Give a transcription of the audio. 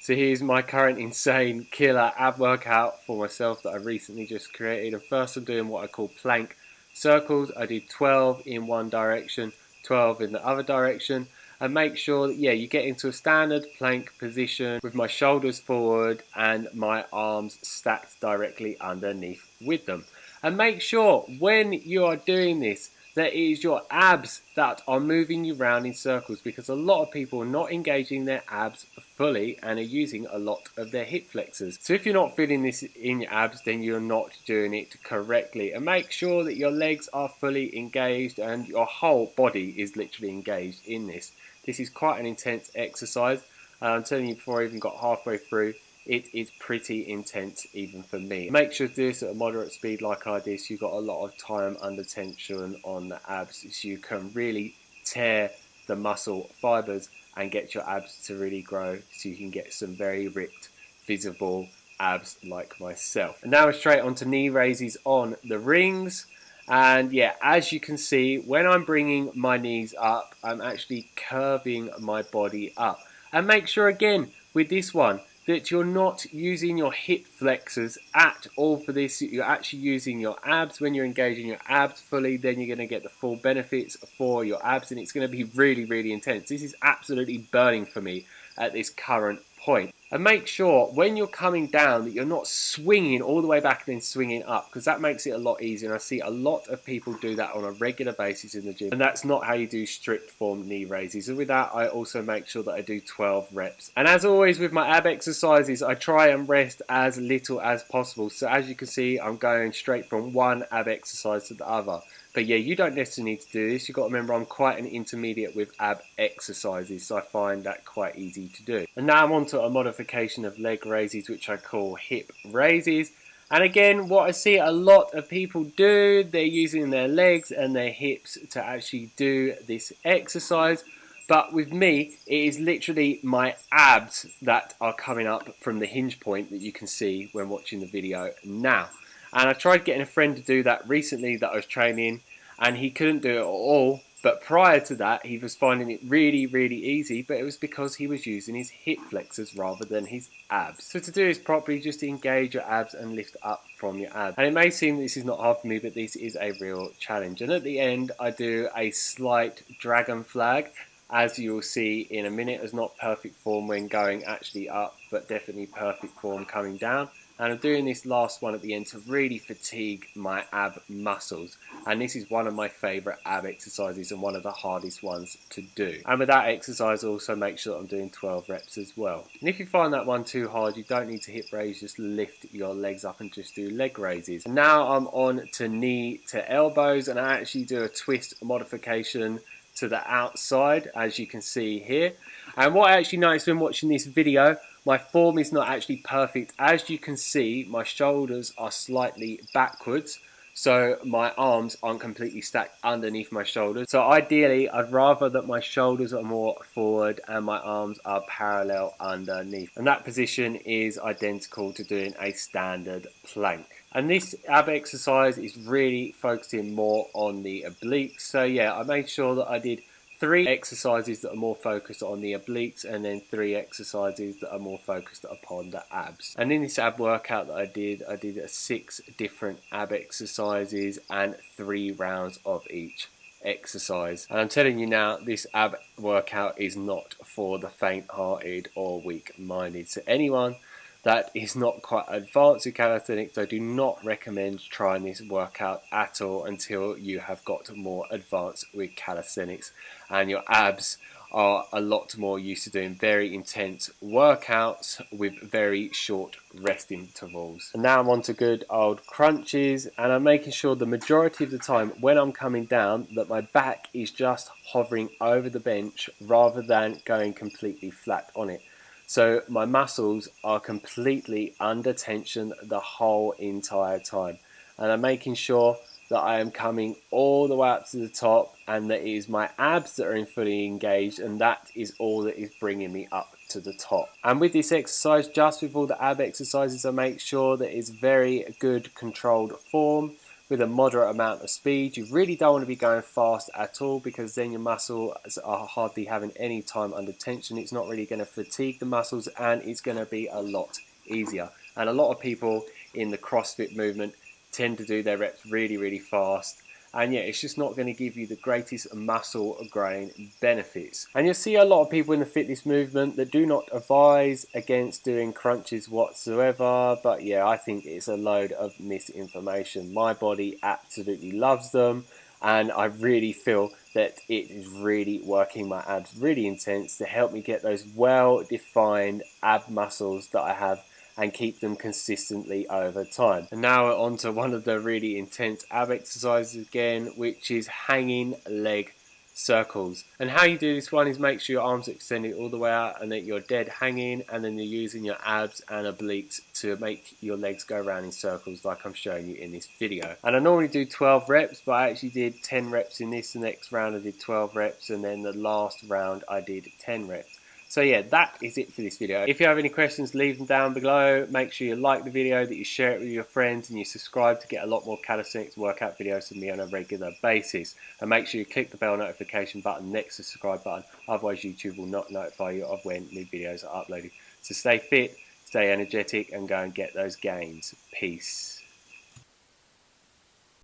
So here's my current insane killer ab workout for myself that I recently just created. And first I'm doing what I call plank circles. I do 12 in one direction, 12 in the other direction. And make sure that, you get into a standard plank position with my shoulders forward and my arms stacked directly underneath with them. And make sure when you are doing this that it is your abs that are moving you around in circles, because a lot of people are not engaging their abs fully and are using a lot of their hip flexors. So if you're not feeling this in your abs, then you're not doing it correctly. And make sure that your legs are fully engaged and your whole body is literally engaged in this. This is quite an intense exercise. I'm telling you, before I even got halfway through, it is pretty intense even for me. Make sure to do this at a moderate speed like I did, so you've got a lot of time under tension on the abs, so you can really tear the muscle fibers and get your abs to really grow, so you can get some very ripped, visible abs like myself. And now we're straight onto knee raises on the rings. And as you can see, when I'm bringing my knees up, I'm actually curving my body up. And make sure again with this one that you're not using your hip flexors at all for this. You're actually using your abs. When you're engaging your abs fully, then you're going to get the full benefits for your abs, and it's going to be really, really intense. This is absolutely burning for me at this current point. And make sure when you're coming down that you're not swinging all the way back and then swinging up, because that makes it a lot easier. And I see a lot of people do that on a regular basis in the gym, and that's not how you do strict form knee raises. And with that, I also make sure that I do 12 reps. And as always with my ab exercises, I try and rest as little as possible. So as you can see, I'm going straight from one ab exercise to the other. But you don't necessarily need to do this. You've got to remember I'm quite an intermediate with ab exercises, so I find that quite easy to do. And now I'm on to a modification of leg raises, which I call hip raises. And again, what I see a lot of people do, they're using their legs and their hips to actually do this exercise. But with me, it is literally my abs that are coming up from the hinge point that you can see when watching the video now. And I tried getting a friend to do that recently that I was training, and he couldn't do it at all. But prior to that, he was finding it really, really easy, but it was because he was using his hip flexors rather than his abs. So to do this properly, just engage your abs and lift up from your abs. And it may seem this is not hard for me, but this is a real challenge. And at the end, I do a slight dragon flag. As you'll see in a minute, it's not perfect form when going actually up, but definitely perfect form coming down. And I'm doing this last one at the end to really fatigue my ab muscles. And this is one of my favourite ab exercises and one of the hardest ones to do. And with that exercise, also make sure that I'm doing 12 reps as well. And if you find that one too hard, you don't need to hip raise, just lift your legs up and just do leg raises. And now I'm on to knee to elbows, and I actually do a twist modification to the outside, as you can see here. And what I actually noticed when watching this video, my form is not actually perfect. As you can see, my shoulders are slightly backwards, so my arms aren't completely stacked underneath my shoulders. So ideally, I'd rather that my shoulders are more forward and my arms are parallel underneath. And that position is identical to doing a standard plank. And this ab exercise is really focusing more on the obliques. So I made sure that I did 3 exercises that are more focused on the obliques, and then 3 exercises that are more focused upon the abs. And in this ab workout that I did 6 different ab exercises and 3 rounds of each exercise. And I'm telling you now, this ab workout is not for the faint-hearted or weak-minded. So anyone that is not quite advanced with calisthenics, I do not recommend trying this workout at all until you have got more advanced with calisthenics and your abs are a lot more used to doing very intense workouts with very short rest intervals. And now I'm on to good old crunches, and I'm making sure the majority of the time when I'm coming down that my back is just hovering over the bench rather than going completely flat on it. So my muscles are completely under tension the whole entire time. And I'm making sure that I am coming all the way up to the top, and that it is my abs that are fully engaged, and that is all that is bringing me up to the top. And with this exercise, just with all the ab exercises, I make sure that it's very good controlled form. with a moderate amount of speed. You really don't want to be going fast at all, because then your muscles are hardly having any time under tension. It's not really going to fatigue the muscles, and it's going to be a lot easier. And a lot of people in the CrossFit movement tend to do their reps really fast, and yeah, it's just not going to give you the greatest muscle gain benefits. And you'll see a lot of people in the fitness movement that do not advise against doing crunches whatsoever, but yeah, I think it's a load of misinformation. My body absolutely loves them, and I really feel that it is really working my abs really intense to help me get those well-defined ab muscles that I have and keep them consistently over time. And now we're on to one of the really intense ab exercises again, which is hanging leg circles. And how you do this one is make sure your arms are extended all the way out and that you're dead hanging, and then you're using your abs and obliques to make your legs go around in circles like I'm showing you in this video. And I normally do 12 reps, but I actually did 10 reps in this. The next round I did 12 reps, and then the last round I did 10 reps. So yeah, that is it for this video. If you have any questions, leave them down below. Make sure you like the video, that you share it with your friends, and you subscribe to get a lot more calisthenics workout videos from me on a regular basis. And make sure you click the bell notification button next to the subscribe button, otherwise YouTube will not notify you of when new videos are uploaded. So stay fit, stay energetic, and go and get those gains. Peace.